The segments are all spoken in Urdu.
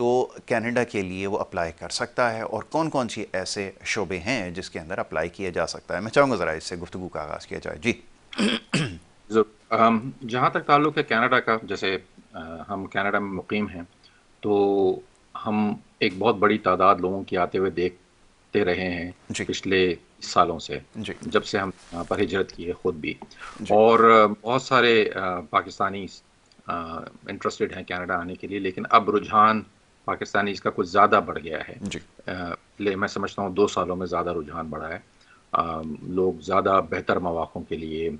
تو کینیڈا کے لیے وہ اپلائی کر سکتا ہے، اور کون کون سی ایسے شعبے ہیں جس کے اندر اپلائی کیا جا سکتا ہے؟ میں چاہوں گا ذرا اس سے گفتگو کا آغاز کیا جائے. جی. جہاں تک تعلق ہے کینیڈا کا، جیسے ہم کینیڈا میں مقیم ہیں، تو ہم ایک بہت بڑی تعداد لوگوں کی آتے ہوئے دیکھتے رہے ہیں جی. پچھلے سالوں سے، جی. جب سے ہم یہاں پر ہجرت کی ہے خود بھی. جی. اور بہت سارے پاکستانی انٹرسٹڈ ہیں کینیڈا آنے کے لیے، لیکن اب رجحان پاکستانی اس کا کچھ زیادہ بڑھ گیا ہے. جی. میں سمجھتا ہوں 2 سالوں میں زیادہ رجحان بڑھا ہے. لوگ زیادہ بہتر مواقع کے لیے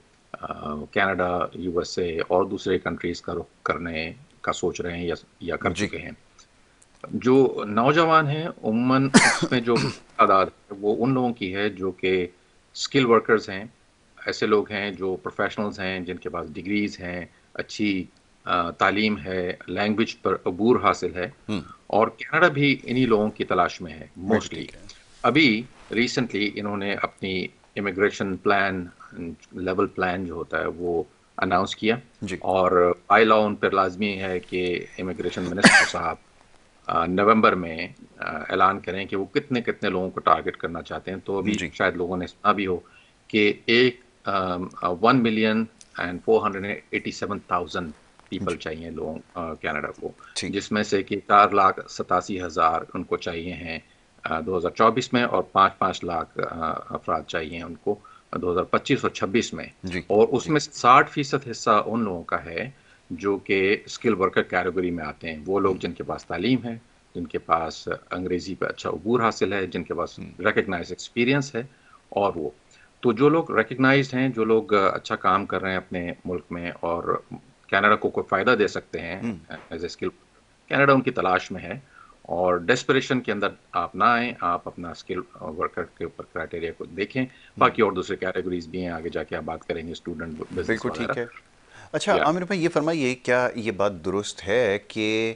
کینیڈا، یو ایس اے اور دوسرے کنٹریز کا رخ کرنے کا سوچ رہے ہیں یا کر جی. چکے ہیں. جو نوجوان ہیں عموماً اس میں جو تعداد ہے وہ ان لوگوں کی ہے جو کہ اسکل ورکرز ہیں، ایسے لوگ ہیں جو پروفیشنلز ہیں، جن کے پاس ڈگریز ہیں، اچھی تعلیم ہے، لینگویج پر عبور حاصل ہے، اور کینیڈا بھی انہی لوگوں کی تلاش میں ہے بالکل موسٹلی. ٹھیک ہے. ابھی ریسنٹلی انہوں نے اپنی امیگریشن پلان، لیول پلان جو ہوتا ہے وہ اناؤنس کیا، جی. اور بائی لا ان پر لازمی ہے کہ امیگریشن منسٹر صاحب نومبر میں اعلان کریں کہ وہ کتنے کتنے لوگوں کو ٹارگٹ کرنا چاہتے ہیں. تو ابھی جی. شاید لوگوں نے سنا بھی ہو کہ 1,487,000 پیپل جی. چاہیے لوگوں کینیڈا کو، ٹھیک. جس میں سے کہ 4,87,000 ان کو چاہیے ہیں 2024 میں، اور 5 لاکھ افراد چاہیے ان کو 2025 اور 26 میں. جی. اور اس جی. میں 60% حصہ ان لوگوں کا ہے جو کہ اسکل ورکر کیٹیگری میں آتے ہیں. وہ لوگ جن کے پاس تعلیم ہے، جن کے پاس انگریزی پہ اچھا عبور حاصل ہے، جن کے پاس ریکگنائز ایکسپیرینس ہے. اور وہ تو جو لوگ ریکگنائزڈ ہیں، جو لوگ اچھا کام کر رہے ہیں اپنے ملک میں اور کینیڈا کو کوئی فائدہ دے سکتے ہیں ایز اے اسکل، کینیڈا ان کی تلاش میں ہے. اور ڈیسپریشن کے اندر آپ نہ آئیں، آپ اپنا اسکل ورکر کے اوپر کرائٹیریا کو دیکھیں. باقی اور دوسرے کیٹیگریز بھی ہیں، آگے جا کے آپ بات کریں گے، اسٹوڈنٹ، بزنس بالکل وغیرہ. ٹھیک ہے. اچھا یا عامر بھائی، یہ فرمائیے، کیا یہ بات درست ہے کہ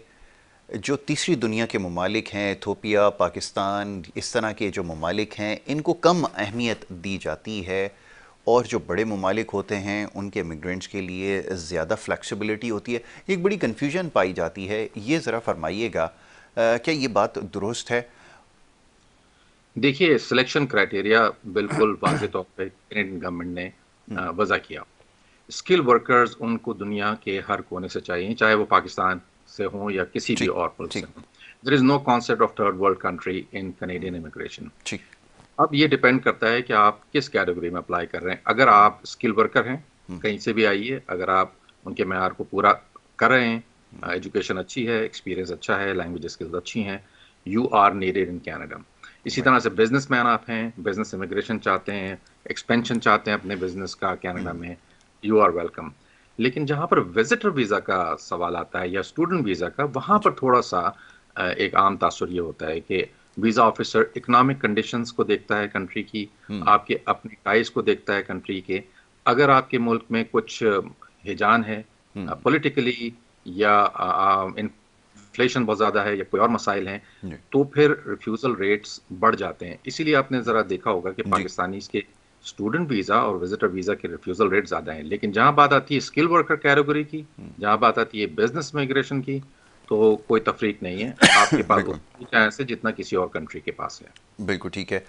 جو تیسری دنیا کے ممالک ہیں، ایتھوپیا، پاکستان، اس طرح کے جو ممالک ہیں، ان کو کم اہمیت دی جاتی ہے، اور جو بڑے ممالک ہوتے ہیں ان کے امیگرینٹس کے لیے زیادہ فلیکسیبلٹی ہوتی ہے؟ ایک بڑی کنفیوژن پائی جاتی ہے، یہ ذرا فرمائیے گا کیا یہ بات درست ہے؟ دیکھیے، سلیکشن کرائٹیریا بالکل واضح طور پہ کینیڈین گورنمنٹ نے وضع کیا. اسکل ورکرز ان کو دنیا کے ہر کونے سے چاہیے، چاہے وہ پاکستان سے ہوں یا کسی بھی ٹھیک. اور ملک سے ٹھیک. ہوں. There is no concept of third world country in Canadian immigration. ٹھیک. اب یہ ڈپینڈ کرتا ہے کہ آپ کس کیٹیگری میں اپلائی کر رہے ہیں. اگر آپ اسکل ورکر ہیں، کہیں سے بھی آئیے، اگر آپ ان کے معیار کو پورا کر رہے ہیں، ایجوکیشن اچھی ہے، ایکسپیرینس اچھا ہے، لینگویج اسکلز اچھی ہیں، you are needed in Canada. اسی طرح سے بزنس مین آپ ہیں، بزنس امیگریشن چاہتے ہیں، ایکسپینشن چاہتے ہیں اپنے بزنس کا کینیڈا میں، یو آر ویلکم. لیکن جہاں پر وزٹر ویزا کا سوال آتا ہے یا اسٹوڈنٹ ویزا کا، وہاں پر تھوڑا سا ایک عام تاثر یہ ہوتا ہے کہ ویزا آفیسر اکنامک کنڈیشنز کو دیکھتا ہے کنٹری کی، آپ کے اپنے ٹائز کو دیکھتا ہے کنٹری کے. اگر آپ کے ملک میں کچھ ہیجان ہے پولیٹیکلی، یا انفلیشن بہت زیادہ ہے، یا کوئی اور مسائل ہیں، جی. تو پھر ریفیوزل ریٹس بڑھ جاتے ہیں. اسی لیے آپ نے ذرا دیکھا ہوگا کہ جی. پاکستانیز کے اسٹوڈنٹ ویزا اور وزٹر ویزا کے ریفیوزل ریٹ زیادہ ہیں. لیکن جہاں بات آتی ہے اسکل ورکر کیٹیگری کی، جہاں بات آتی ہے بزنس مائگریشن کی، تو کوئی تفریق نہیں ہے. آپ کے پاس بالکل. اتنی چانس ہے جتنا کسی اور کنٹری کے پاس ہے. بالکل ٹھیک ہے.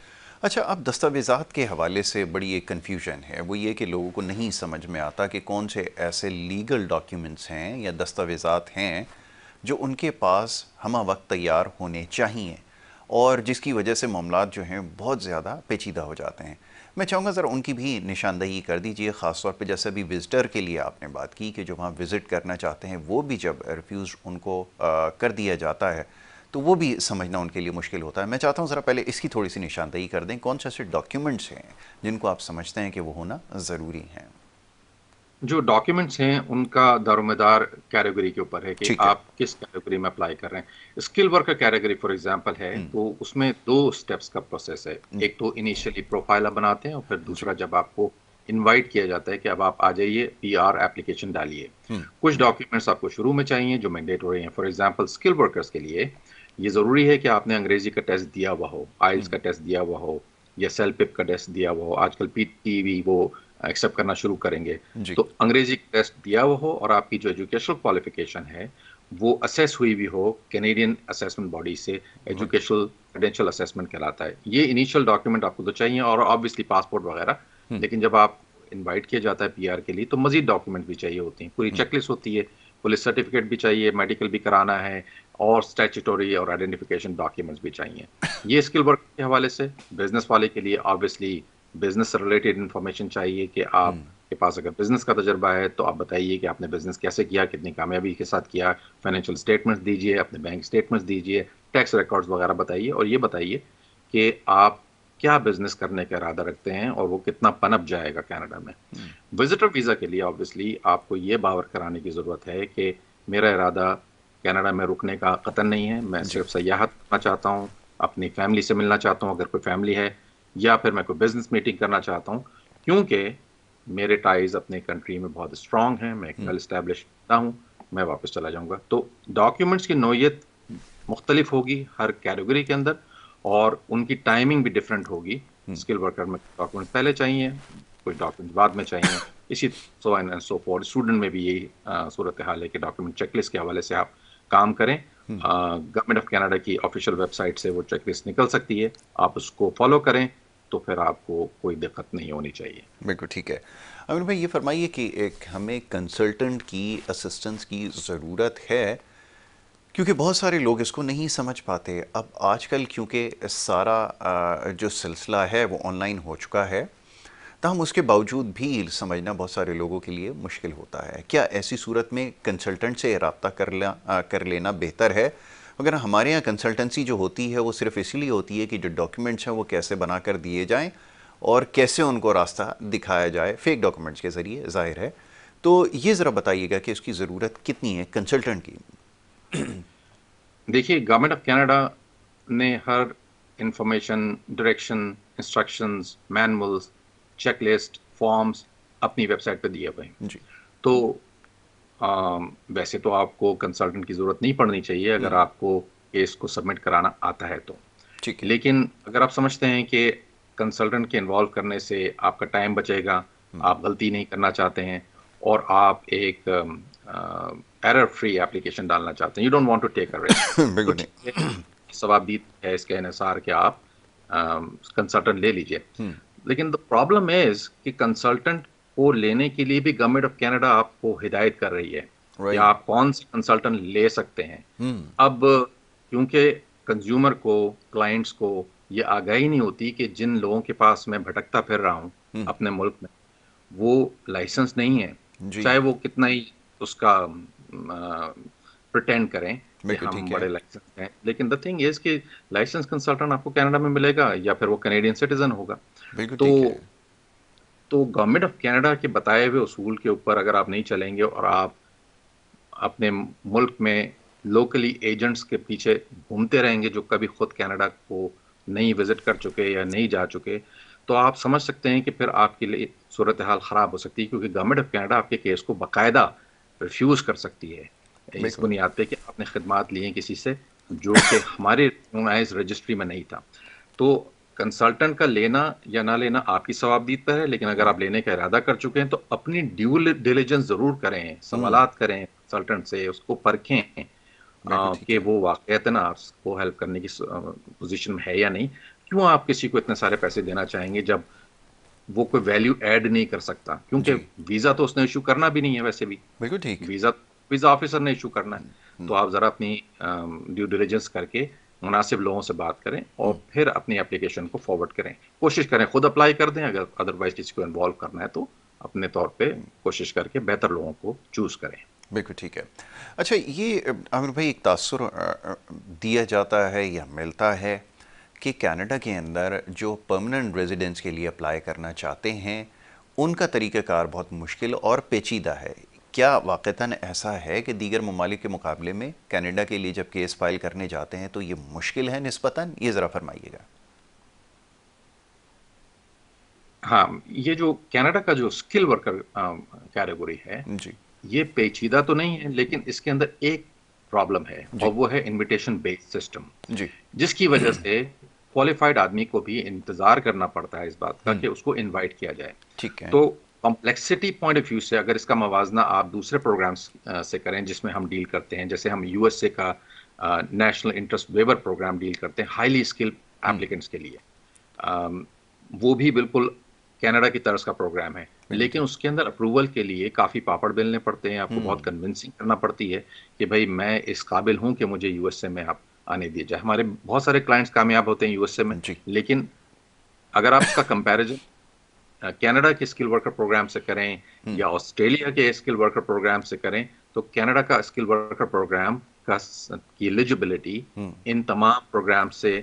اچھا، اب دستاویزات کے حوالے سے بڑی ایک کنفیوژن ہے، وہ یہ کہ لوگوں کو نہیں سمجھ میں آتا کہ کون سے ایسے لیگل ڈاکیومنٹس ہیں یا دستاویزات ہیں جو ان کے پاس ہمہ وقت تیار ہونے چاہیے، اور جس کی وجہ سے معاملات جو ہیں بہت زیادہ پیچیدہ ہو جاتے ہیں. میں چاہوں گا ذرا ان کی بھی نشاندہی کر دیجئے، خاص طور پہ جیسے بھی وزٹر کے لیے آپ نے بات کی کہ جو وہاں وزٹ کرنا چاہتے ہیں، وہ بھی جب ریفیوز ان کو کر دیا جاتا ہے تو وہ بھی سمجھنا ان کے لیے مشکل ہوتا ہے. میں چاہتا ہوں ذرا پہلے اس کی تھوڑی سی نشاندہی کر دیں، کون سے ایسے ڈاکیومنٹس ہیں جن کو آپ سمجھتے ہیں کہ وہ ہونا ضروری ہیں؟ جو ڈاکیومنٹس ہیں ان کا دارومدار کیٹیگری کے اوپر ہے کہ ٹھیک ہے. آپ کس کیٹیگری میں اپلائی کر رہے ہیں. Skill worker category for example ہے، تو اس میں 2 سٹیپس کا پروسیس ہے. جی. ایک تو انیشیلی پروفائل آپ بناتے ہیں، اور پھر جی. دوسرا جب آپ کو انوائٹ کیا جاتا ہے کہ اب آپ آ جائیے، پی آر اپلیکیشن ڈالیے. کچھ ڈاکیومنٹس آپ کو شروع میں چاہیے جو مینڈیٹری ہیں. فار ایگزامپل اسکل ورکرز کے لیے یہ ضروری ہے کہ آپ نے انگریزی کا ٹیسٹ دیا ہوا ہو، آئلس کا ٹیسٹ دیا ہوا ہو، یا سیل پپ کا ٹیسٹ دیا ہوا ہو. آج کل پی ٹی وی وہ ایکسیپٹ کرنا شروع کریں گے. جی. تو انگریزی کا ٹیسٹ دیا ہوا ہو، اور آپ کی جو ایجوکیشنل کوالیفیکیشن ہے وہ اسیس ہوئی بھی ہو کینیڈین اسیسمنٹ باڈی سے. ایجوکیشنل کریڈینشیل اسیسمنٹ کہلاتا ہے. یہ انیشیل ڈاکیومنٹ آپ کو تو چاہیے اور آبویسلی پاسپورٹ وغیرہ, لیکن جب آپ انوائٹ کیا جاتا ہے پی آر کے لیے تو مزید ڈاکیومنٹ بھی چاہیے ہوتی ہیں. پوری چیک لسٹ ہوتی ہے, پولیس سرٹیفکیٹ بھی چاہیے, میڈیکل بھی کرانا ہے, اور اسٹیچوٹوری اور آئیڈینٹیفیکیشن ڈاکیومنٹس بھی چاہیے. یہ اسکل ورک کے حوالے سے. بزنس والے کے لیے آبویسلی بزنس سے ریلیٹڈ انفارمیشن چاہیے کہ آپ کے پاس اگر بزنس کا تجربہ ہے تو آپ بتائیے کہ آپ نے بزنس کیسے کیا, کتنی کامیابی کے ساتھ کیا, فائنینشیل اسٹیٹمنٹس دیجیے, اپنے بینک اسٹیٹمنٹس دیجیے, ٹیکس ریکارڈز وغیرہ بتائیے, اور یہ بتائیے کہ آپ کیا بزنس کرنے کا ارادہ رکھتے ہیں اور وہ کتنا پنپ جائے گا کینیڈا میں. وزٹر ویزا کے لیے آبویسلی آپ کو یہ باور کرانے کی ضرورت ہے کہ میرا ارادہ کینیڈا میں رکنے کا قطعاً نہیں ہے, میں صرف سیاحت کرنا چاہتا ہوں, اپنی فیملی سے ملنا چاہتا ہوں اگر کوئی فیملی ہے, یا پھر میں کوئی بزنس میٹنگ کرنا چاہتا ہوں, کیونکہ میرے ٹائز اپنے کنٹری میں بہت اسٹرانگ ہیں, میں ایک ویل اسٹیبلش ہوں, میں واپس چلا جاؤں گا. تو ڈاکیومنٹس کی نوعیت مختلف ہوگی ہر کیٹیگری کے اندر, اور ان کی ٹائمنگ بھی ڈفرینٹ ہوگی. اسکل ورکر میں ڈاکیومنٹ پہلے چاہیے, کوئی ڈاکیومنٹ بعد میں چاہیے, اسی so and so forth. Student میں بھی یہی صورتحال ہے کہ ڈاکیومنٹ چیک لسٹ کے حوالے سے آپ کام کریں. گورنمنٹ آف کینیڈا کی آفیشیل ویب سائٹ سے وہ چیک لسٹ نکل سکتی ہے, آپ اس کو فالو کریں تو پھر آپ کو کوئی دقت نہیں ہونی چاہیے. بالکل ٹھیک ہے. امین بھائی یہ فرمائیے کہ ایک ہمیں کنسلٹنٹ کی اسسٹنس کی ضرورت ہے, کیونکہ بہت سارے لوگ اس کو نہیں سمجھ پاتے. اب آج کل کیونکہ سارا جو سلسلہ ہے وہ آن لائن ہو چکا ہے, تاہم اس کے باوجود بھی سمجھنا بہت سارے لوگوں کے لیے مشکل ہوتا ہے. کیا ایسی صورت میں کنسلٹنٹ سے رابطہ کر لینا بہتر ہے؟ اگر ہمارے یہاں کنسلٹنسی جو ہوتی ہے وہ صرف اسی لیے ہوتی ہے کہ جو ڈاکیومنٹس ہیں وہ کیسے بنا کر دیے جائیں اور کیسے ان کو راستہ دکھایا جائے, فیک ڈاکیومنٹس کے ذریعے, ظاہر ہے. تو یہ ذرا بتائیے گا کہ اس کی ضرورت کتنی ہے کنسلٹنٹ کی؟ دیکھیے, گورنمنٹ آف کینیڈا نے ہر information, direction, instructions, manuals, check list, forms اپنی ویب سائٹ پہ دیے ہوئے ہیں. جی تو ویسے تو آپ کو کنسلٹنٹ کی ضرورت نہیں پڑنی چاہیے اگر آپ کو کیس کو سبمٹ کرانا آتا ہے تو. ٹھیک ہے. لیکن اگر آپ سمجھتے ہیں کہ کنسلٹنٹ کے انوالو کرنے سے آپ کا ٹائم بچے گا, آپ غلطی نہیں کرنا چاہتے ہیں, اور آپ ایک ایرر فری اپلیکیشن ڈالنا چاہتے ہیں, you don't want to take a risk, تو بالکل ٹھیک ہے, ثوابدید ہے اس کے انحصار کہ آپ کنسلٹنٹ لے لیجئے. لیکن دا پرابلم از کہ کنسلٹنٹ کو لینے کے لیے بھی گورنمنٹ آف کینیڈا آپ کو ہدایت کر رہی ہے کہ رائٹ. آپ کون سے کنسلٹنٹ لے سکتے ہیں. اب کیونکہ کنزیومر کو, کلائنٹس کو یہ آگاہی نہیں ہوتی کہ جن لوگوں کے پاس میں بھٹکتا پھر رہا ہوں اپنے ملک میں, وہ لائسنس نہیں ہے, جی چاہے وہ کتنا ہی اس کا پریٹینڈ کریں کہ بالکل ہم ٹھیک ہے. بڑے لائسنس ہیں. لیکن دا تھنگ از کہ لائسنس کنسلٹنٹ آپ کو کینیڈا میں ملے گا یا پھر وہ کینیڈین سٹیزن ہوگا. بالکل تو ٹھیک ہے. تو گورنمنٹ آف کینیڈا کے بتائے ہوئے اصول کے اوپر اگر آپ نہیں چلیں گے اور آپ اپنے ملک میں لوکلی ایجنٹس کے پیچھے گھومتے رہیں گے جو کبھی خود کینیڈا کو نہیں وزٹ کر چکے یا نہیں جا چکے, تو آپ سمجھ سکتے ہیں کہ پھر آپ کے لیے صورتحال خراب ہو سکتی ہے, کیونکہ گورنمنٹ آف کینیڈا آپ کے کیس کو باقاعدہ ریفیوز کر سکتی ہے اس بالکل بنیاد پہ کہ آپ نے خدمات لی ہیں کسی سے جو کہ ہمارے رجسٹری میں نہیں تھا. تو کنسلٹنٹ کا لینا یا نہ لینا آپ کی ثوابدید پر ہے, لیکن اگر آپ لینے کا ارادہ کر چکے ہیں تو اپنی ڈیو ڈیلیجنس ضرور کریں, سوالات کریں کنسلٹنٹ سے, اس کو پرکھیں بالکل ٹھیک کہ ہے. وہ واقعتاً آپ کو ہیلپ کرنے کی پوزیشن میں ہے یا نہیں. کیوں آپ کسی کو اتنے سارے پیسے دینا چاہیں گے جب وہ کوئی ویلیو ایڈ نہیں کر سکتا, کیونکہ جی ویزا تو اس نے ایشو کرنا بھی نہیں ہے, ویسے بھی بالکل ٹھیک. ویزا آفیسر نے ایشو کرنا ہے. تو آپ ذرا اپنی ڈیو ڈیلیجنس کر کے مناسب لوگوں سے بات کریں اور پھر اپنی اپلیکیشن کو فارورڈ کریں. کوشش کریں خود اپلائی کر دیں, اگر ادروائز کسی کو انوالو کرنا ہے تو اپنے طور پہ کوشش کر کے بہتر لوگوں کو چوز کریں. بالکل ٹھیک ہے. اچھا یہ عامر بھائی ایک تاثر دیا جاتا ہے یا ملتا ہے کہ کینیڈا کے اندر جو پرماننٹ ریزیڈنس کے لیے اپلائی کرنا چاہتے ہیں ان کا طریقہ کار بہت مشکل اور پیچیدہ ہے. کیا واقعتاً ایسا ہے کہ دیگر ممالک کے مقابلے میں کینیڈا کے لیے جب کیس فائل کرنے جاتے ہیں تو یہ مشکل ہے نسبتاً؟ یہ ذرا فرمائیے گا. ہاں, یہ جو کینیڈا کا جو اسکل ورکر کیٹیگری ہے جی یہ پیچیدہ تو نہیں ہے, لیکن اس کے اندر ایک پرابلم ہے جی اور وہ ہے انویٹیشن بیسڈ سسٹم, جی جس کی وجہ سے کوالیفائڈ آدمی کو بھی انتظار کرنا پڑتا ہے اس بات کا کہ اس کو انوائٹ کیا جائے. ٹھیک ہے. تو کمپلیکسٹی پوائنٹ آف ویو سے اگر اس کا موازنہ آپ دوسرے پروگرامس سے کریں جس میں ہم ڈیل کرتے ہیں، جیسے ہم یو ایس اے کا نیشنل انٹرسٹ ویور پروگرام ڈیل کرتے ہیں ہائیلی اسکل ایپلیکنٹس کے لیے، وہ بھی بالکل کینیڈا کی طرز کا پروگرام ہے، بالکل لیکن ٹھیک. اس کے اندر اپروول کے لیے کافی پاپڑ بیلنے پڑتے ہیں، آپ کو بہت کنونسنگ کرنا پڑتی ہے کہ بھائی میں اس قابل ہوں کہ مجھے یو ایس اے میں آپ آنے دیے جائے. ہمارے بہت سارے کلائنٹس کامیاب ہوتے ہیں یو ایس اے میں، جی لیکن اگر آپ اس کا کمپیریزن کینیڈا کے اسکل ورکر پروگرام سے کریں یا آسٹریلیا کے اسکل ورکر پروگرام سے کریں تو کینیڈا کا اسکل ورکر پروگرام کی ایلیجبلٹی ان تمام پروگرام سے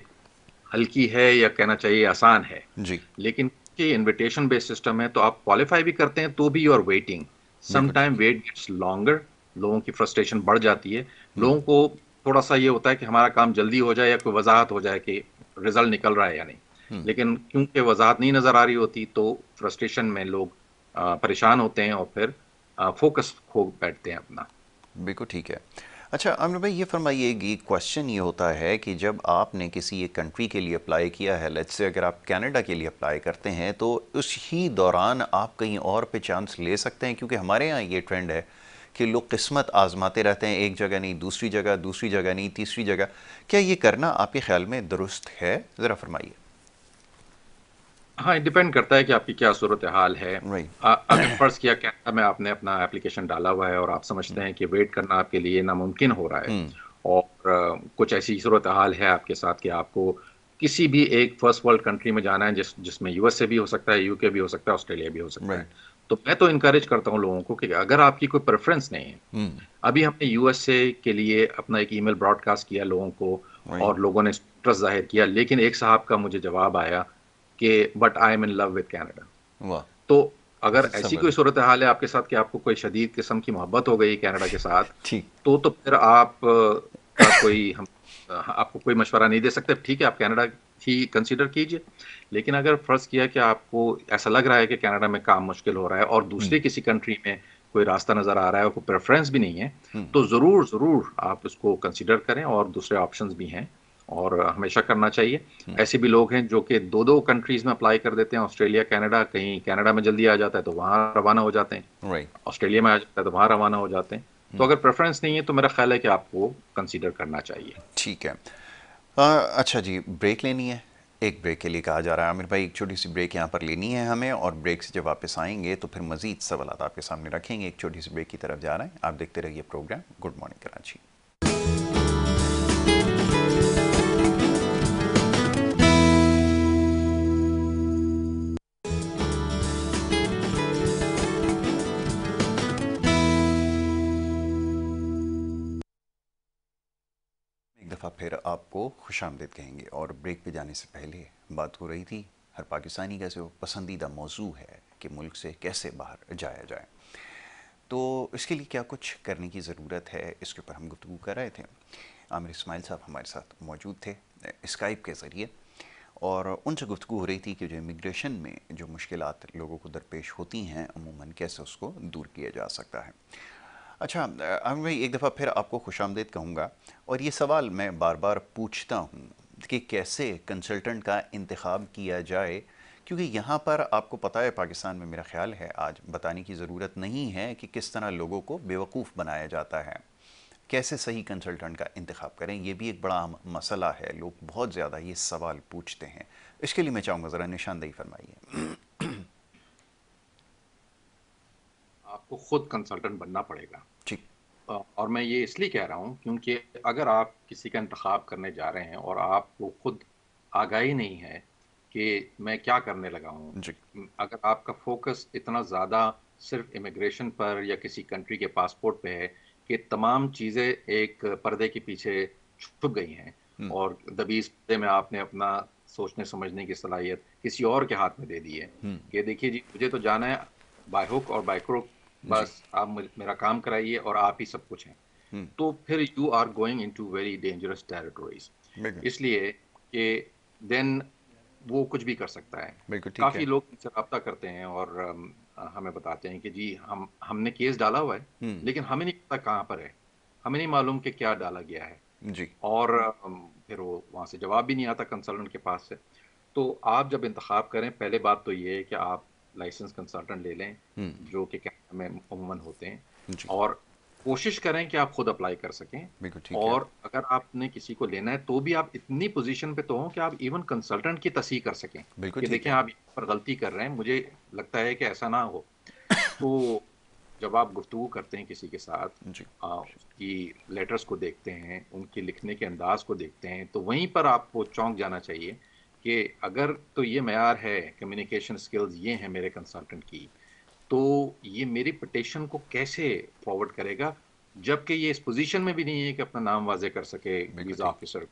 ہلکی ہے یا کہنا چاہیے آسان ہے. جی لیکن کہ انویٹیشن بیس سسٹم ہے تو آپ کوالیفائی بھی کرتے ہیں تو بھی یو آر ویٹنگ، سم بالکل ٹائم ٹھیک. ویٹ گیٹس لانگر، لوگوں کی فرسٹریشن بڑھ جاتی ہے، لوگوں کو تھوڑا سا یہ ہوتا ہے کہ ہمارا کام جلدی ہو جائے یا کوئی وضاحت ہو جائے کہ رزلٹ نکل رہا ہے یا نہیں، لیکن کیونکہ وضاحت نہیں نظر آ رہی ہوتی تو فرسٹریشن میں لوگ پریشان ہوتے ہیں اور پھر فوکس کھو بیٹھتے ہیں اپنا. بالکل ٹھیک ہے. اچھا عامر بھائی یہ فرمائیے کہ کوشچن یہ ہوتا ہے کہ جب آپ نے کسی ایک کنٹری کے لیے اپلائی کیا ہے، لیٹس سے اگر آپ کینیڈا کے لیے اپلائی کرتے ہیں تو اس ہی دوران آپ کہیں اور پہ چانس لے سکتے ہیں؟ کیونکہ ہمارے ہاں یہ ٹرینڈ ہے کہ لوگ قسمت آزماتے رہتے ہیں، ایک جگہ نہیں دوسری جگہ، دوسری جگہ نہیں تیسری جگہ. کیا یہ کرنا آپ کے خیال میں درست ہے؟ ذرا فرمائیے. ہاں ڈیپینڈ کرتا ہے کہ آپ کی کیا صورتحال ہے. رائٹ. اگر فرض کیا کینیڈا میں آپ نے اپنا اپلیکیشن ڈالا ہوا ہے اور آپ سمجھتے ہیں کہ ویٹ کرنا آپ کے لیے ناممکن ہو رہا ہے اور کچھ ایسی صورتحال ہے آپ کے ساتھ کہ آپ کو کسی بھی ایک فرسٹ ورلڈ کنٹری میں جانا ہے جس میں یو ایس اے بھی ہو سکتا ہے، یو کے بھی ہو سکتا ہے، آسٹریلیا بھی ہو سکتا ہے، رائٹ. تو میں تو انکریج کرتا ہوں لوگوں کو کہ اگر آپ کی کوئی پریفرنس نہیں ہے، ابھی ہم نے یو ایس اے کے لیے اپنا ایک ای میل براڈ کاسٹ کیا لوگوں کو رائٹ. اور لوگوں نے انٹرسٹ ظاہر کیا، لیکن ایک صاحب کا مجھے جواب آیا کہ but I am in love with Canada. واہ. تو اگر ایسی کوئی زبردست. صورتحال ہے آپ کے ساتھ کہ آپ کو کوئی شدید قسم کی محبت ہو گئی کینیڈا کے ساتھ، ٹھیک. تو پھر آپ کا کوئی ہم آپ کو کوئی مشورہ نہیں دے سکتے. ٹھیک ہے آپ کینیڈا ہی کنسیڈر کیجئے، لیکن اگر فرض کیا کہ آپ کو ایسا لگ رہا ہے کہ کینیڈا میں کام مشکل ہو رہا ہے اور دوسری کسی کنٹری میں کوئی راستہ نظر آ رہا ہے اور کوئی پریفرنس بھی نہیں ہے، تو ضرور ضرور آپ اس کو کنسیڈر کریں، اور دوسرے آپشنز بھی ہیں اور ہمیشہ کرنا چاہیے. ایسے بھی لوگ ہیں جو کہ دو کنٹریز میں اپلائی کر دیتے ہیں، آسٹریلیا کینیڈا، کہیں کینیڈا میں جلدی آ جاتا ہے تو وہاں روانہ ہو جاتے ہیں، رائٹ. آسٹریلیا میں آ جاتا ہے تو وہاں روانہ ہو جاتے ہیں. تو اگر پریفرنس نہیں ہے تو میرا خیال ہے کہ آپ کو کنسیڈر کرنا چاہیے. ٹھیک ہے. اچھا جی، بریک لینی ہے. ایک بریک کے لیے کہا جا رہا ہے عامر بھائی، ایک چھوٹی سی بریک یہاں پر لینی ہے ہمیں، اور بریک سے جب واپس آئیں گے تو پھر مزید سوالات آپ کے سامنے رکھیں گے. ایک چھوٹی سی بریک کی طرف جا رہے ہیں، آپ دیکھتے رہیے پروگرام گڈ مارننگ کراچی. ایک دفعہ پھر آپ کو خوش آمدید کہیں گے، اور بریک پہ جانے سے پہلے بات ہو رہی تھی ہر پاکستانی کا جو پسندیدہ موضوع ہے کہ ملک سے کیسے باہر جایا جائے، تو اس کے لیے کیا کچھ کرنے کی ضرورت ہے، اس کے اوپر ہم گفتگو کر رہے تھے. عامر اسماعیل صاحب ہمارے ساتھ موجود تھے اسکائپ کے ذریعے، اور ان سے گفتگو ہو رہی تھی کہ جو امیگریشن میں جو مشکلات لوگوں کو درپیش ہوتی ہیں عموماً کیسے اس کو دور کیا جا سکتا ہے. اچھا عامر بھائی، ایک دفعہ پھر آپ کو خوش آمدید کہوں گا، اور یہ سوال میں بار بار پوچھتا ہوں کہ کیسے کنسلٹنٹ کا انتخاب کیا جائے، کیونکہ یہاں پر آپ کو پتہ ہے پاکستان میں میرا خیال ہے آج بتانے کی ضرورت نہیں ہے کہ کس طرح لوگوں کو بیوقوف بنایا جاتا ہے. کیسے صحیح کنسلٹنٹ کا انتخاب کریں، یہ بھی ایک بڑا مسئلہ ہے، لوگ بہت زیادہ یہ سوال پوچھتے ہیں. اس کے لیے میں چاہوں گا ذرا نشاندہی فرمائیے. آپ کو خود کنسلٹنٹ بننا پڑے گا، ٹھیک. اور میں یہ اس لیے کہہ رہا ہوں کیونکہ اگر آپ کسی کا انتخاب کرنے جا رہے ہیں اور آپ کو خود آگاہی نہیں ہے کہ میں کیا کرنے لگا ہوں، جی. اگر آپ کا فوکس اتنا زیادہ صرف امیگریشن پر یا کسی کنٹری کے پاسپورٹ پہ ہے کہ تمام چیزیں ایک پردے کے پیچھے چھپ گئی ہیں اور دبیز پردے میں آپ نے اپنا سوچنے سمجھنے کی صلاحیت کسی اور کے ہاتھ میں دے دی ہے کہ دیکھیے جی مجھے تو جانا ہے بائی ہک اور بائی کروک، جی. بس آپ میرا کام کرائیے اور آپ ہی سب کچھ ہیں، تو پھر you are going into very dangerous territories. بالکل. اس لیے کہ دین وہ کچھ بھی کر سکتا ہے. بالکل ٹھیک ہے. کافی لوگ ان سے رابطہ کرتے ہیں اور ہمیں بتاتے ہیں کہ جی ہم نے کیس ڈالا ہوا ہے لیکن ہمیں نہیں پتا کہاں پر ہے، ہمیں نہیں معلوم کہ کیا ڈالا گیا ہے، جی. اور پھر وہ وہاں سے جواب بھی نہیں آتا کنسلٹنٹ کے پاس سے. تو آپ جب انتخاب کریں، پہلے بات تو یہ ہے کہ آپ لائسنس کنسلٹنٹ لے لیں ہوں جو کہ کینیڈا میں عموماً ہوتے ہیں، جی اور کوشش کریں کہ آپ خود اپلائی کر سکیں. بالکل ٹھیک ہے اور اگر آپ نے کسی کو لینا ہے تو بھی آپ اتنی پوزیشن پہ تو ہوں کہ آپ ایون کنسلٹنٹ کی تصحیح کر سکیں بالکل کہ ٹھیک دیکھیں ہے آپ یہاں پر غلطی کر رہے ہیں، مجھے لگتا ہے کہ ایسا نہ ہو. تو جب آپ گفتگو کرتے ہیں کسی کے ساتھ، جی اس کی لیٹرز کو دیکھتے ہیں، ان کے لکھنے کے انداز کو دیکھتے ہیں، تو وہیں پر آپ کو چونک جانا چاہیے کہ اگر تو یہ معیار ہے، کمیونیکیشن سکلز یہ ہیں میرے کنسلٹنٹ کی، تو یہ میری پٹیشن کو کیسے فارورڈ کرے گا، جبکہ یہ اس پوزیشن میں بھی نہیں ہے کہ اپنا نام واضح کر سکے بالکل ویزا ٹھیک officer,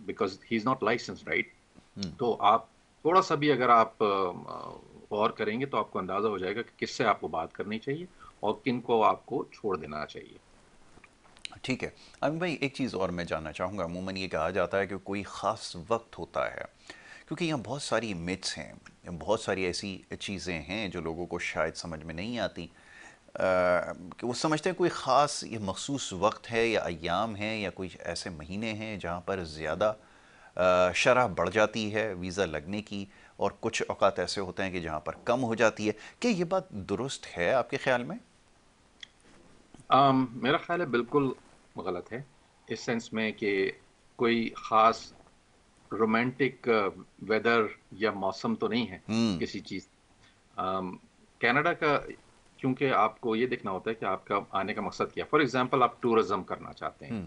because he is not license right. ہوں تو آپ تھوڑا سا بھی اگر آپ غور کریں گے تو آپ کو اندازہ ہو جائے گا کہ کس سے آپ کو بات کرنی چاہیے اور کن کو آپ کو چھوڑ دینا چاہیے. ٹھیک ہے. ابھی بھائی ایک چیز اور میں جاننا چاہوں گا. عموماً یہ کہا جاتا ہے کہ کوئی خاص وقت ہوتا ہے، کیونکہ یہاں بہت ساری متس ہیں، بہت ساری ایسی چیزیں ہیں جو لوگوں کو شاید سمجھ میں نہیں آتی، کہ وہ سمجھتے ہیں کوئی خاص یہ مخصوص وقت ہے یا ایام ہیں یا کوئی ایسے مہینے ہیں جہاں پر زیادہ شرح بڑھ جاتی ہے ویزا لگنے کی، اور کچھ اوقات ایسے ہوتے ہیں کہ جہاں پر کم ہو جاتی ہے. کہ یہ بات درست ہے آپ کے خیال میں؟ میرا خیال ہے بالکل غلط ہے، اس سینس میں کہ کوئی خاص رومانٹک ویدر یا موسم تو نہیں ہے ہوں کسی چیز. آم، کینیڈا کا کیونکہ آپ کو یہ دیکھنا ہوتا ہے کہ آپ کا آنے کا مقصد کیا. فار ایگزامپل آپ ٹورزم کرنا چاہتے ہیں، ہوں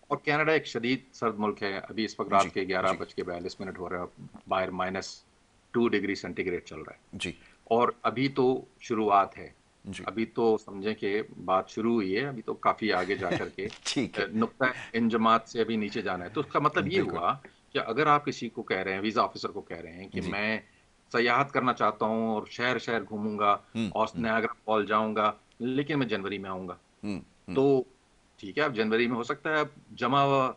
اور کینیڈا ایک شدید سرد ملک ہے. ابھی اس وقت جی رات کے گیارہ جی بج کے 42 منٹ ہو رہا ہے، باہر -2 ڈگری سینٹی گریڈ چل رہا ہے. جی اور ابھی تو شروعات ہے، جی ابھی تو سمجھیں کہ بات شروع ہوئی ہے، ابھی تو کافی آگے جا کر کے ٹھیک ہے نقطہ انجماد سے ابھی نیچے جانا ہے. تو اس کا مطلب یہ بالکل ہوا کہ اگر آپ کسی کو کہہ رہے ہیں، ویزا آفیسر کو کہہ رہے ہیں کہ جی میں سیاحت کرنا چاہتا ہوں اور شہر شہر گھوموں گا ہوں اور نیاگرا فال جاؤں گا، لیکن میں جنوری میں آؤں گا، ہوں ہوں تو ٹھیک ہے، آپ جنوری میں ہو سکتا ہے آپ جمع ہوا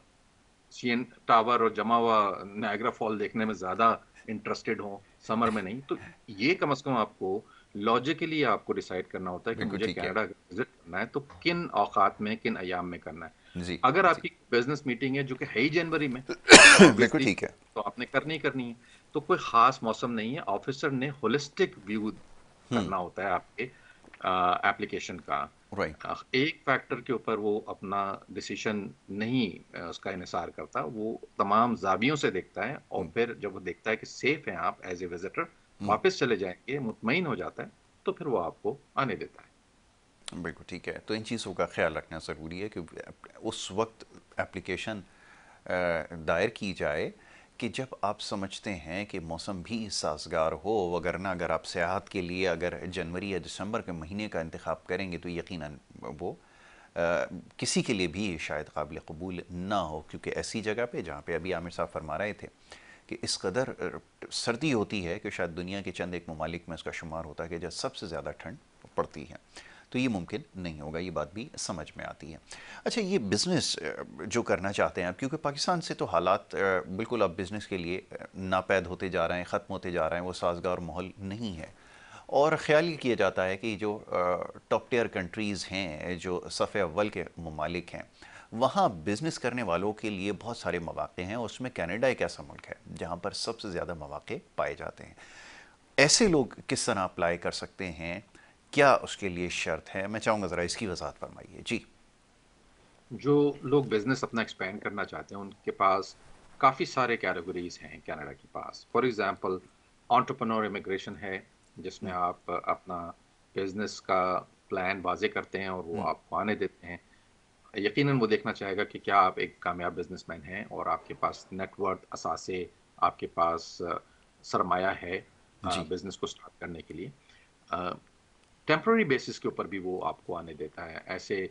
سی این ٹاور اور جمع ہوا نیاگرا فال دیکھنے میں زیادہ انٹرسٹڈ ہوں، سمر میں نہیں. تو یہ کم از کم آپ کو لاجیکلی آپ کو ڈیسائیڈ کرنا ہوتا ہے کہ بالکل مجھے ٹھیک ہے کینیڈا وزٹ کرنا ہے تو کن اوقات میں، کن ایام میں کرنا ہے. جی اگر آپ جی کی بزنس میٹنگ ہے جو کہ ہے ہی جنوری میں، تو بالکل آبویسلی ٹھیک ہے تو آپ نے کرنی ہی کرنی ہے. تو کوئی خاص موسم نہیں ہے، آفیسر نے ہولسٹک ویو ہوں کرنا ہوتا ہے آپ کے ایپلیکیشن کا. رائٹ ایک فیکٹر کے اوپر وہ اپنا ڈیسیشن نہیں اس کا انحصار کرتا، وہ تمام زاویوں سے دیکھتا ہے، اور پھر جب وہ دیکھتا ہے کہ سیف ہیں آپ ایز اے وزٹر، واپس چلے جائیں گے، مطمئن ہو جاتا ہے، تو پھر وہ آپ کو آنے دیتا ہے. بالکل ٹھیک ہے. تو ان چیزوں کا خیال رکھنا ضروری ہے کہ اس وقت اپلیکیشن دائر کی جائے کہ جب آپ سمجھتے ہیں کہ موسم بھی سازگار ہو، وگرنہ اگر آپ سیاحت کے لیے اگر جنوری یا دسمبر کے مہینے کا انتخاب کریں گے تو یقیناً وہ کسی کے لیے بھی شاید قابل قبول نہ ہو، کیونکہ ایسی جگہ پہ جہاں پہ ابھی عامر صاحب فرما رہے تھے کہ اس قدر سردی ہوتی ہے کہ شاید دنیا کے چند ایک ممالک میں اس کا شمار ہوتا ہے کہ جہاں سب سے زیادہ ٹھنڈ پڑتی ہے، تو یہ ممکن نہیں ہوگا. یہ بات بھی سمجھ میں آتی ہے. اچھا، یہ بزنس جو کرنا چاہتے ہیں آپ، کیونکہ پاکستان سے تو حالات بالکل اب بزنس کے لیے ناپید ہوتے جا رہے ہیں، ختم ہوتے جا رہے ہیں، وہ سازگار ماحول نہیں ہے. اور خیال یہ کیا جاتا ہے کہ جو ٹاپ ٹیئر کنٹریز ہیں، جو صف اول کے ممالک ہیں، وہاں بزنس کرنے والوں کے لیے بہت سارے مواقع ہیں. اس میں کینیڈا ایک ایسا ملک ہے جہاں پر سب سے زیادہ مواقع پائے جاتے ہیں. ایسے لوگ کس طرح اپلائی کر سکتے ہیں؟ کیا اس کے لیے شرط ہے؟ میں چاہوں گا ذرا اس کی وضاحت فرمائیے. جی جو لوگ بزنس اپنا ایکسپینڈ کرنا چاہتے ہیں ان کے پاس کافی سارے کیٹیگریز ہیں کینیڈا کے پاس. فار ایگزامپل انٹرپرنور امیگریشن ہے، جس میں آپ اپنا بزنس کا پلان واضح کرتے ہیں اور وہ آپ کو آنے دیتے ہیں. یقیناً وہ دیکھنا چاہے گا کہ کیا آپ ایک کامیاب بزنس مین ہیں اور آپ کے پاس نیٹ ورتھ اثاثے، آپ کے پاس سرمایہ ہے جی بزنس کو سٹارٹ کرنے کے لیے. ٹیمپرری بیسس کے اوپر بھی وہ آپ کو آنے دیتا ہے. ایسے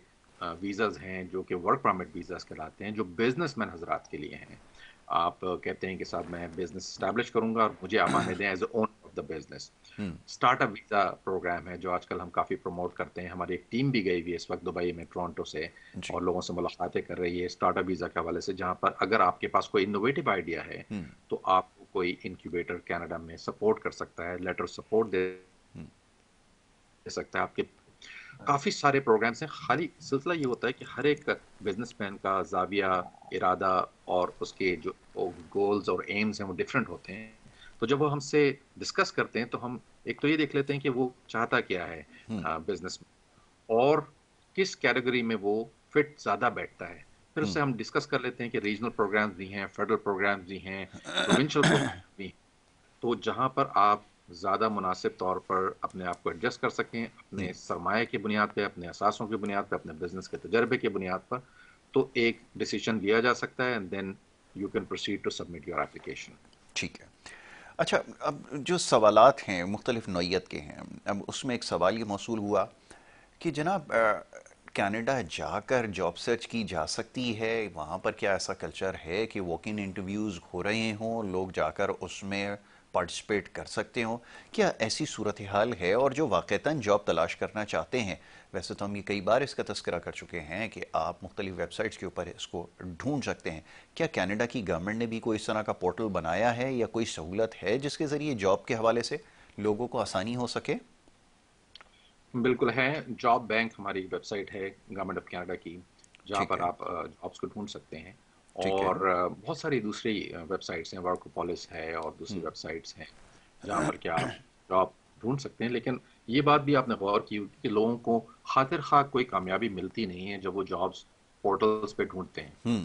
ویزاز ہیں جو کہ ورک پرمٹ ویزاز کہلاتے ہیں، جو بزنس مین حضرات کے لیے ہیں. آپ کہتے ہیں کہ صاحب میں بزنس اسٹیبلش کروں گا اور مجھے آپ آنے دیں as a owner of the business. Start up visa programme ہے جو آج کل ہم کافی پروموٹ کرتے ہیں. ہماری ایک ٹیم بھی گئی ہوئی ہے اس وقت دبئی میں، ٹورانٹو سے، جی اور لوگوں سے ملاقاتیں کر رہی ہے اسٹارٹ اپ ویزا کے حوالے سے، جہاں پر اگر آپ کے پاس کوئی انوویٹو آئیڈیا ہے تو آپ کو کوئی انکیوبیٹر کینیڈا میں سپورٹ کر سکتا ہے، لیٹر سپورٹ دے سکتا ہے. آپ کے کافی سارے پروگرامس ہیں. خالی سلسلہ یہ ہوتا ہے کہ ہر ایک بزنس مین کا زاویہ، ارادہ اور اس کے جو گولز اور ایمز ہیں وہ ڈفرینٹ ہوتے ہیں. تو جب وہ ہم سے ڈسکس کرتے ہیں تو ہم ایک تو یہ دیکھ لیتے ہیں کہ وہ چاہتا کیا ہے بزنس میں، اور کس کیٹیگری میں وہ فٹ زیادہ بیٹھتا ہے. پھر اس سے ہم ڈسکس کر لیتے ہیں کہ ریجنل پروگرامز بھی ہیں، فیڈرل پروگرامز بھی ہیں، پروونشل پروگرامز بھی ہیں. تو جہاں پر آپ زیادہ مناسب طور پر اپنے آپ کو ایڈجسٹ کر سکیں، اپنے سرمایہ کی بنیاد پہ، اپنے اثاثوں کی بنیاد پہ، اپنے بزنس کے تجربے کی بنیاد پر، تو ایک ڈیسیشن لیا جا سکتا ہے and then you can proceed to submit your application. ٹھیک ہے. اچھا، اب جو سوالات ہیں مختلف نوعیت کے ہیں. اب اس میں ایک سوال یہ موصول ہوا کہ جناب کینیڈا جا کر جاب سرچ کی جا سکتی ہے؟ وہاں پر کیا ایسا کلچر ہے کہ واک ان انٹرویوز ہو رہے ہوں، لوگ جا کر اس میں پارٹیسپیٹ کر سکتے ہوں؟ کیا ایسی صورتحال ہے؟ اور جو واقعتاً جاب تلاش کرنا چاہتے ہیں، ویسے تو ہم یہ کئی بار اس کا تذکرہ کر چکے ہیں کہ آپ مختلف ویب سائٹس کے اوپر اس کو ڈھونڈ سکتے ہیں، کیا کینیڈا کی گورنمنٹ نے بھی کوئی اس طرح کا پورٹل بنایا ہے یا کوئی سہولت ہے جس کے ذریعے جاب کے حوالے سے لوگوں کو آسانی ہو سکے؟ بالکل ہے. جاب بینک ہماری ویب سائٹ ہے گورنمنٹ آف کینیڈا کی، جہاں ٹھیک پر ہے. آپ جابس کو ڈھونڈ سکتے ہیں. ٹھیک ہے. اور بہت ساری دوسری ویب سائٹس ہیں، ورکوپولس ہے اور دوسری ویب سائٹس ہیں جہاں پر کیا آپ جاب ڈھونڈ سکتے ہیں. لیکن یہ بات بھی آپ نے غور کی ہوگی کہ لوگوں کو خاطر خواہ کوئی کامیابی ملتی نہیں ہے جب وہ جابس پورٹلز پہ ڈھونڈتے ہیں.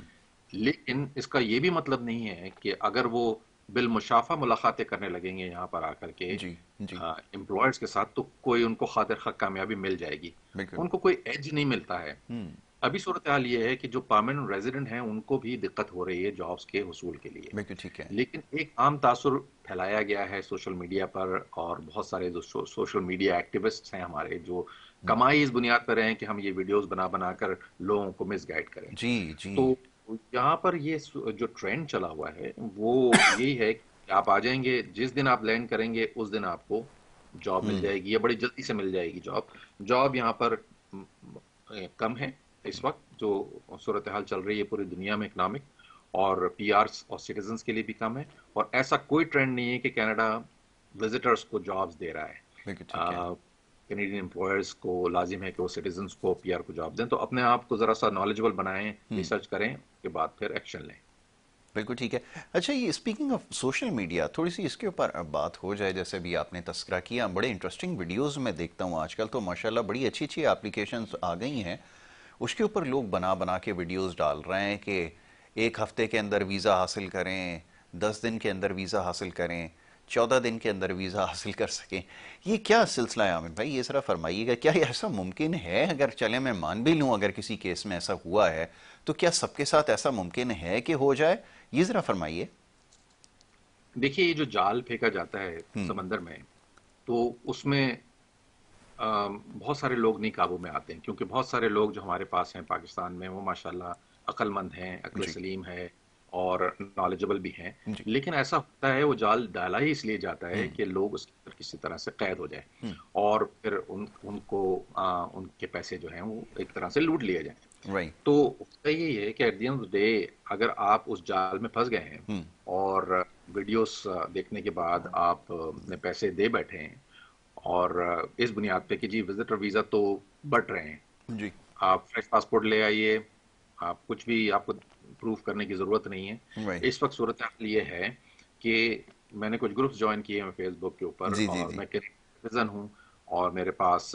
لیکن اس کا یہ بھی مطلب نہیں ہے کہ اگر وہ بالمشافہ ملاقاتیں کرنے لگیں گے یہاں پر آ کر کے جی جی. امپلائرز کے ساتھ، تو کوئی ان کو خاطر خواہ کامیابی مل جائے گی. بالکل. ان کو کوئی ایج نہیں ملتا ہے. ابھی صورتحال یہ ہے کہ جو پرماننٹ ریزیڈنٹ ہیں ان کو بھی دقت ہو رہی ہے جابس کے حصول کے لیے. بالکل ٹھیک ہے. لیکن ایک عام تاثر پھیلایا گیا ہے سوشل میڈیا پر، اور بہت سارے جو سوشل میڈیا ایکٹیوسٹس ہیں ہمارے، جو کمائی اس بنیاد پر ہیں کہ ہم یہ ویڈیوز بنا بنا کر لوگوں کو مس گائڈ کریں. جی جی. تو یہاں پر یہ جو ٹرینڈ چلا ہوا ہے وہ یہی ہے کہ آپ آ جائیں گے، جس دن آپ لینڈ کریں گے اس دن آپ کو جاب مل جائے گی، یا بڑی جلدی سے مل جائے گی جاب. جاب یہاں پر کم ہے اس وقت، جو صورتحال چل رہی ہے پوری دنیا میں اکنامک، اور پی آرس اور سٹیزنز کے لیے بھی کم ہے. اور ایسا کوئی ٹرینڈ نہیں ہے کہ کینیڈا وزٹرز کو جابز دے رہا بالکل ٹھیک ہے. ہے. کینیڈین امپلائرز کو لازم ہے کہ وہ سٹیزنز کو، پی آر کو جاب دیں. تو اپنے آپ کو ذرا سا نالجبل بنائیں، ریسرچ کریں، اس کے بعد پھر ایکشن لیں. بالکل ٹھیک ہے. اچھا، یہ اسپیکنگ آف سوشل میڈیا، تھوڑی سی اس کے اوپر بات ہو جائے. جیسے بھی آپ نے تذکرہ کیا، بڑے انٹرسٹنگ ویڈیوز میں دیکھتا ہوں آج کل تو ماشاءاللہ بڑی اچھی اچھی اپلیکیشنز آ گئی ہیں. اس کے اوپر لوگ بنا بنا کے ویڈیوز ڈال رہے ہیں کہ 1 ہفتے کے اندر ویزا حاصل کریں، 10 دن کے اندر ویزا حاصل کریں، 14 دن کے اندر ویزا حاصل کر سکیں. یہ کیا سلسلہ ہے عامر بھائی؟ یہ ذرا فرمائیے گا، کیا یہ ایسا ممکن ہے؟ اگر چلے میں مان بھی لوں اگر کسی کیس میں ایسا ہوا ہے، تو کیا سب کے ساتھ ایسا ممکن ہے کہ ہو جائے؟ یہ ذرا فرمائیے. دیکھیے، یہ جو جال پھینکا جاتا ہے سمندر میں، تو اس میں بہت سارے لوگ نہیں قابو میں آتے ہیں، کیونکہ بہت سارے لوگ جو ہمارے پاس ہیں پاکستان میں، وہ ماشاءاللہ عقل مند ہیں، عقل جی سلیم ہے اور نالجبل بھی ہیں. جی. لیکن ایسا ہوتا ہے، وہ جال ڈالا ہی اس لیے جاتا ہے کہ لوگ اس کے اندر کسی طرح سے قید ہو جائیں، اور پھر ان کو ان کے پیسے جو ہیں وہ ایک طرح سے لوٹ لیے جائیں. رائٹ. تو ہوتا یہی ہے کہ at the end of day, اگر آپ اس جال میں پھنس گئے ہیں اور ویڈیوز دیکھنے کے بعد آپ نے پیسے دے بیٹھے ہیں، اور اس بنیاد پہ کہ جی وزٹر ویزا تو بٹ رہے ہیں، جی. آپ فریش پاسپورٹ لے آئیے، آپ کچھ بھی آپ کو پروف کرنے کی ضرورت نہیں ہے. رائٹ. اس وقت صورتحال یہ ہے کہ میں نے کچھ گروپس جوائن کیے ہیں فیس بک کے اوپر، جی جی اور جی. میں سٹیزن ہوں، اور میرے پاس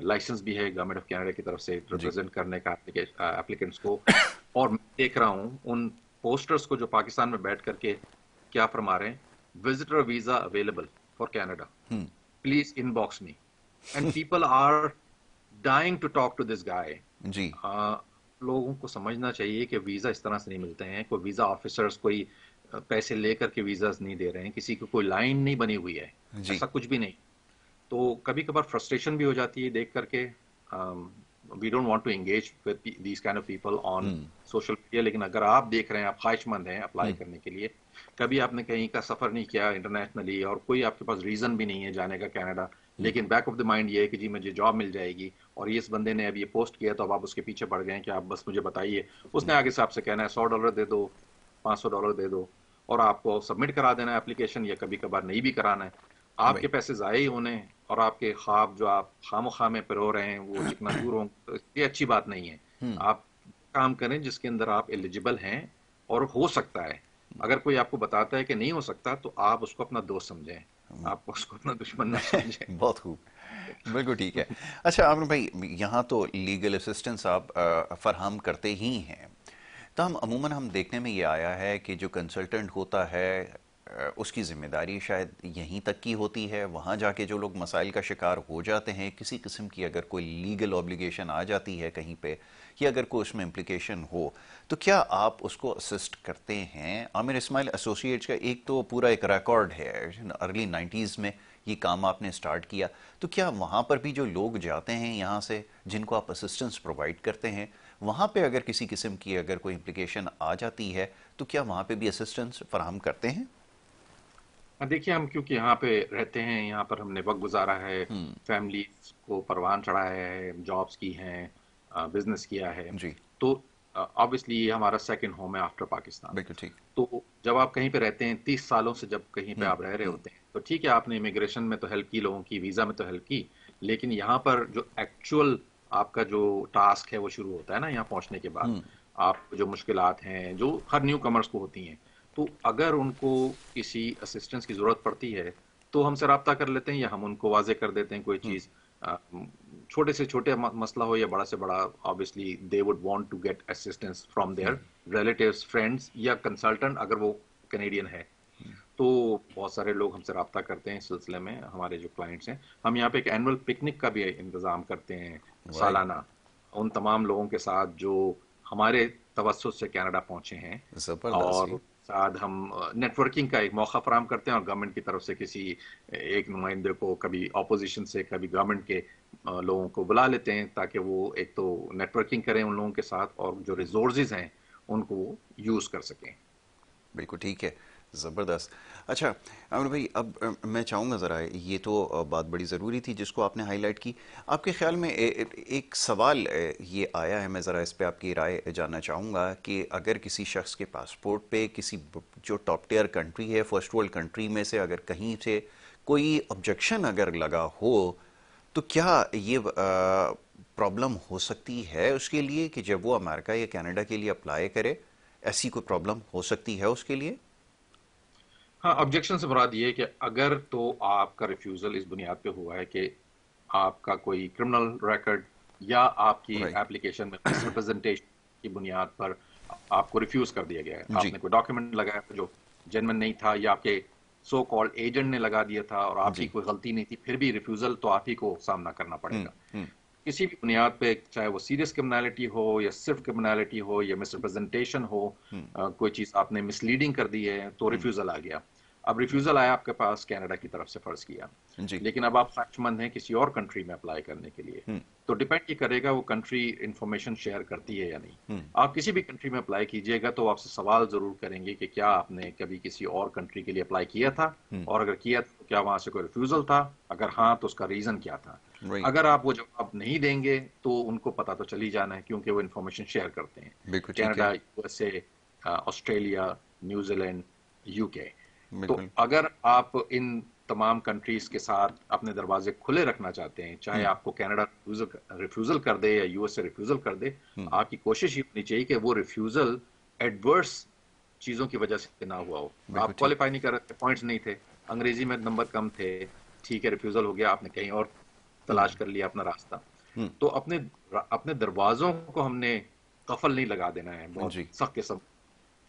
لائسنس بھی ہے گورنمنٹ آف کینیڈا کی طرف سے جی. ریپرزینٹ کرنے کا اپلیکنٹس کو. اور میں دیکھ رہا ہوں ان پوسٹرز کو جو پاکستان میں بیٹھ کر کے کیا فرما رہے ہیں: visitor visa available for Canada, please inbox me. And people are dying to talk to this guy. جی. لوگوں کو سمجھنا چاہیے کہ ویزا اس طرح سے نہیں ملتے ہیں. کوئی ویزا آفیسرز کوئی پیسے لے کر کے ویزاز نہیں دے رہے ہیں، کسی کو کوئی لائن نہیں بنی ہوئی ہے، جی. ایسا کچھ بھی نہیں. تو کبھی کبھار فرسٹریشن بھی ہو جاتی ہے دیکھ کر کے. We don't want to engage with these kind of people on social media. لیکن اگر آپ دیکھ رہے ہیں، آپ خواہش مند ہیں اپلائی کرنے کے لیے، کبھی آپ نے کہیں کا سفر نہیں کیا انٹرنیشنلی، اور کوئی آپ کے پاس ریزن بھی نہیں ہے جانے کا کینیڈا، لیکن بیک آف دا مائنڈ یہ ہے کہ جی مجھے جاب مل جائے گی، اور اس بندے نے اب یہ پوسٹ کیا، تو اب آپ اس کے پیچھے پڑ گئے ہیں کہ آپ بس مجھے بتائیے. اس نے آگے سے آپ سے کہنا ہے $100 دے دو، $500 دے دو، اور آپ کو سبمٹ کرا دینا ہے اپلیکیشن، یا کبھی کبھار نہیں بھی کرانا ہے. آپ کے رائٹ. پیسے ضائع ہی ہونے، اور آپ کے خواب جو آپ خام و خواہ میں پرو رہے ہیں وہ چکنا چور ہوں. یہ اچھی بات نہیں ہے. آپ کام کریں جس کے اندر آپ ایلیجبل ہیں، اور ہو سکتا ہے اگر کوئی آپ کو بتاتا ہے کہ نہیں ہو سکتا تو آپ اس کو اپنا دوست سمجھیں، آپ اس کو اپنا دشمن نہ سمجھیں۔ بہت خوب، بالکل ٹھیک ہے۔ اچھا عامر بھائی، یہاں تو لیگل اسسٹنس آپ فراہم کرتے ہی ہیں، تو ہم دیکھنے میں یہ آیا ہے کہ جو کنسلٹنٹ ہوتا ہے اس کی ذمہ داری شاید یہیں تک کی ہوتی ہے، وہاں جا کے جو لوگ مسائل کا شکار ہو جاتے ہیں، کسی قسم کی اگر کوئی لیگل اوبلیگیشن آ جاتی ہے کہیں پہ، یا اگر کوئی اس میں امپلیکیشن ہو، تو کیا آپ اس کو اسسٹ کرتے ہیں؟ عامر اسماعیل ایسوسی ایٹس کا ایک تو پورا ایک ریکارڈ ہے، ارلی 90s میں یہ کام آپ نے سٹارٹ کیا، تو کیا وہاں پر بھی جو لوگ جاتے ہیں یہاں سے جن کو آپ اسسٹنس پرووائڈ کرتے ہیں، وہاں پہ اگر کسی قسم کی اگر کوئی امپلیکیشن آ جاتی ہے تو کیا وہاں پہ بھی اسسٹنس فراہم کرتے ہیں؟ دیکھیے ہم کیونکہ یہاں پہ رہتے ہیں، یہاں پر ہم نے وقت گزارا ہے، فیملیز کو پروان چڑھایا ہے، جابس کی ہیں، بزنس کیا ہے، جی، تو آبویسلی یہ ہمارا سیکنڈ ہوم ہے آفٹر پاکستان۔ بالکل ٹھیک۔ تو جب آپ کہیں پہ رہتے ہیں 30 سالوں سے، جب کہیں پہ آپ رہ رہے ہوتے ہیں تو ٹھیک ہے آپ نے امیگریشن میں تو ہیلپ کی، لوگوں کی ویزا میں تو ہیلپ کی، لیکن یہاں پر جو ایکچوئل آپ کا جو ٹاسک ہے وہ شروع ہوتا ہے نا یہاں پہنچنے کے بعد۔ آپ کو جو مشکلات ہیں جو ہر نیو کمرس کو ہوتی ہیں، تو اگر ان کو کسی اسسٹنس کی ضرورت پڑتی ہے تو ہم سے رابطہ کر لیتے ہیں، یا ہم ان کو واضح کر دیتے ہیں کوئی چیز، چھوٹے سے چھوٹے مسئلہ ہو یا بڑا سے بڑا، obviously they would want to get assistance from their relatives, friends یا کنسلٹنٹ اگر وہ کینیڈین ہے۔ تو بہت سارے لوگ ہم سے رابطہ کرتے ہیں اس سلسلے میں، ہمارے جو کلائنٹس ہیں۔ ہم یہاں پہ ایک اینول پکنک کا بھی انتظام کرتے ہیں وائی، سالانہ، ان تمام لوگوں کے ساتھ جو ہمارے توسط سے کینیڈا پہنچے ہیں، زبردست جی۔ اور ساتھ ہم نیٹ ورکنگ کا ایک موقع فراہم کرتے ہیں، اور گورنمنٹ کی طرف سے کسی ایک نمائندے کو، کبھی اپوزیشن سے کبھی گورنمنٹ کے لوگوں کو بلا لیتے ہیں، تاکہ وہ ایک تو نیٹ ورکنگ کریں ان لوگوں کے ساتھ، اور جو ریسورسز ہیں ان کو وہ یوز کر سکیں۔ بالکل ٹھیک ہے، زبردست۔ اچھا عامر بھائی، اب میں چاہوں گا ذرا، یہ تو بات بڑی ضروری تھی جس کو آپ نے ہائی لائٹ کی، آپ کے خیال میں ایک سوال یہ آیا ہے، میں ذرا اس پہ آپ کی رائے جاننا چاہوں گا کہ اگر کسی شخص کے پاسپورٹ پہ کسی جو ٹاپ ٹیئر کنٹری ہے، فرسٹ ورلڈ کنٹری میں سے اگر کہیں سے کوئی آبجیکشن اگر لگا ہو، تو کیا یہ پرابلم ہو سکتی ہے اس کے لیے کہ جب وہ امریکہ یا کینیڈا کے لیے اپلائی کرے، ایسی کوئی پرابلم ہو سکتی ہے اس کے لیے؟ ہاں، آبجیکشن سے مراد یہ ہے کہ اگر تو آپ کا ریفیوزل اس بنیاد پہ ہوا ہے کہ آپ کا کوئی کرمنل ریکارڈ، یا آپ کی رائٹ، ایپلیکیشن میں مس ریپرزنٹیشن کی بنیاد پر آپ کو ریفیوز کر دیا گیا ہے، جی، آپ نے کوئی ڈاکیومنٹ لگایا تھا جو جینوین نہیں تھا، یا آپ کے سو کالڈ ایجنٹ نے لگا دیا تھا اور آپ کی جی، کوئی غلطی نہیں تھی، پھر بھی ریفیوزل تو آپ ہی کو سامنا کرنا پڑے ہوں، گا ہوں، کسی بھی بنیاد پہ، چاہے وہ سیریس کرمنالٹی ہو یا صرف کرمنالٹی ہو یا مس ریپرزنٹیشن ہو، کوئی چیز آپ نے مس لیڈنگ کر دی ہے تو ریفیوزل آ گیا۔ اب ریفیوزل آیا آپ کے پاس کینیڈا کی طرف سے، فرض کیا، جی، لیکن اب آپ خواہش مند ہیں کسی اور کنٹری میں اپلائی کرنے کے لیے، تو ڈیپینڈ یہ کرے گا وہ کنٹری انفارمیشن شیئر کرتی ہے یا نہیں۔ آپ کسی بھی کنٹری میں اپلائی کیجئے گا تو آپ سے سوال ضرور کریں گے کہ کیا آپ نے کبھی کسی اور کنٹری کے لیے اپلائی کیا تھا، اور اگر کیا تو کیا وہاں سے کوئی ریفیوزل تھا، اگر ہاں تو اس کا ریزن کیا تھا۔ رائٹ، اگر آپ وہ جواب نہیں دیں گے تو ان کو پتا تو چلی جانا ہے، کیونکہ وہ انفارمیشن شیئر کرتے ہیں، بالکل ٹھیک ہے، Canada, U S A, Australia, New Zealand, you کے۔ تو بالکل، اگر آپ ان تمام کنٹریز کے ساتھ اپنے دروازے کھلے رکھنا چاہتے ہیں، چاہے آپ کو کینیڈا ریفیوزل کر دے یا یو ایس اے ریفیوزل کر دے، آپ کی کوشش یہ ہونی چاہیے کہ وہ ریفیوزل ایڈورس چیزوں کی وجہ سے نہ ہوا ہو۔ بالکل آپ ٹھیک، کوالیفائی نہیں کر رہے تھے، پوائنٹس نہیں تھے، انگریزی میں نمبر کم تھے، ٹھیک ہے ریفیوزل ہو گیا، آپ نے کہیں اور تلاش کر لیا اپنا راستہ، تو اپنے دروازوں کو ہم نے قفل نہیں لگا دینا ہے بہت جی، سخت قسم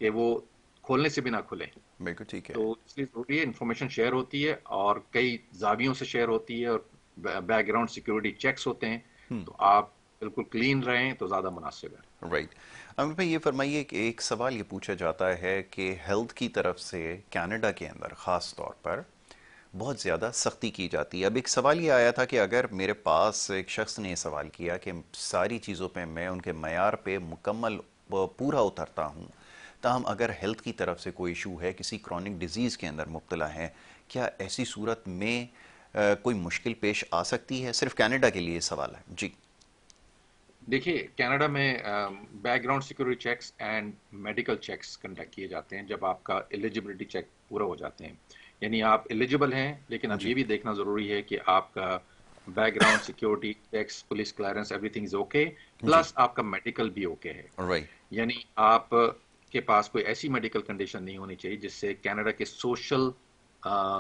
کہ وہ کھولنے سے بھی نہ کھلے۔ بالکل ٹھیک ہے، تو اس لیے ضروری ہے، انفارمیشن شیئر ہوتی ہے اور کئی زاویوں سے شیئر ہوتی ہے، اور بیک گراؤنڈ سیکورٹی چیکس ہوتے ہیں، تو آپ بالکل کلین رہیں تو زیادہ مناسب ہے۔ رائٹ۔ عامر بھائی یہ فرمائیے کہ ایک سوال یہ پوچھا جاتا ہے کہ ہیلتھ کی طرف سے کینیڈا کے اندر خاص طور پر بہت زیادہ سختی کی جاتی ہے۔ اب ایک سوال یہ آیا تھا کہ اگر میرے پاس ایک شخص نے یہ سوال کیا کہ ساری چیزوں پہ میں ان کے معیار پہ مکمل پورا اترتا ہوں، تاہم اگر ہیلتھ کی طرف سے کوئی ایشو ہے، کسی کرونک ڈیزیز کے اندر مبتلا ہے، کیا ایسی صورت میں کوئی مشکل پیش آ سکتی ہے؟ صرف کینیڈا کے لیے سوال ہے جی۔ دیکھیے کینیڈا میں background security checks and medical checks conduct کیے جاتے ہیں جب آپ کا ایلیجبلٹی چیک پورا ہو جاتے ہیں، یعنی آپ ایلیجبل ہیں، لیکن اب جی، یہ بھی دیکھنا ضروری ہے کہ آپ کا background security checks, police clearance, everything is okay, جی، پلس آپ کا میڈیکل بھی اوکے ہے۔ رائٹ، یعنی آپ کے پاس کوئی ایسی میڈیکل کنڈیشن نہیں ہونی چاہیے جس سے کینیڈا کے سوشل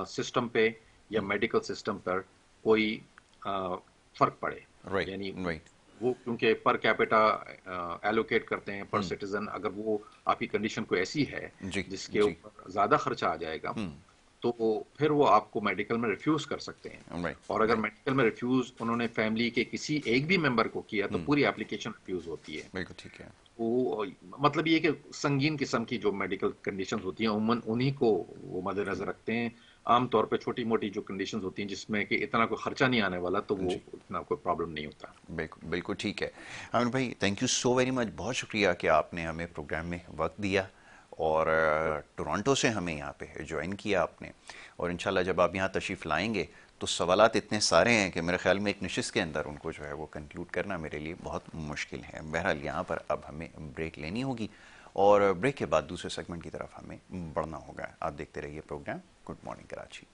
سسٹم پہ یا میڈیکل سسٹم پر کوئی فرق پڑے. رائٹ یعنی رائٹ وہ کیونکہ پر کیپیٹا ایلوکیٹ کرتے ہیں پر سٹیزن، اگر وہ آپ کی کنڈیشن کوئی ایسی ہے جی جس کے جی اوپر زیادہ خرچہ آ جائے گا تو پھر وہ آپ کو میڈیکل میں ریفیوز کر سکتے ہیں. رائٹ اور اگر رائٹ میڈیکل میں ریفیوز انہوں نے فیملی کے کسی ایک بھی ممبر کو کیا تو پوری اپلیکیشن ریفیوز ہوتی ہے. بالکل ٹھیک ہے. وہ مطلب یہ کہ سنگین قسم کی جو میڈیکل کنڈیشنز ہوتی ہیں عموماً انہی کو وہ مد نظر رکھتے ہیں. عام طور پہ چھوٹی موٹی جو کنڈیشنز ہوتی ہیں جس میں کہ اتنا کوئی خرچہ نہیں آنے والا تو وہ جی اتنا کوئی پرابلم نہیں ہوتا. بالکل بالکل ٹھیک ہے. عامر بھائی thank you so very much, بہت شکریہ کہ آپ نے ہمیں پروگرام میں وقت دیا اور ٹورانٹو سے ہمیں یہاں پہ جوائن کیا آپ نے. اور انشاءاللہ جب آپ یہاں تشریف لائیں گے تو سوالات اتنے سارے ہیں کہ میرے خیال میں ایک نشست کے اندر ان کو جو ہے وہ کنکلوڈ کرنا میرے لیے بہت مشکل ہے. بہرحال یہاں پر اب ہمیں بریک لینی ہوگی اور بریک کے بعد دوسرے سیگمنٹ کی طرف ہمیں بڑھنا ہوگا. آپ دیکھتے رہیے پروگرام گڈ مارننگ کراچی.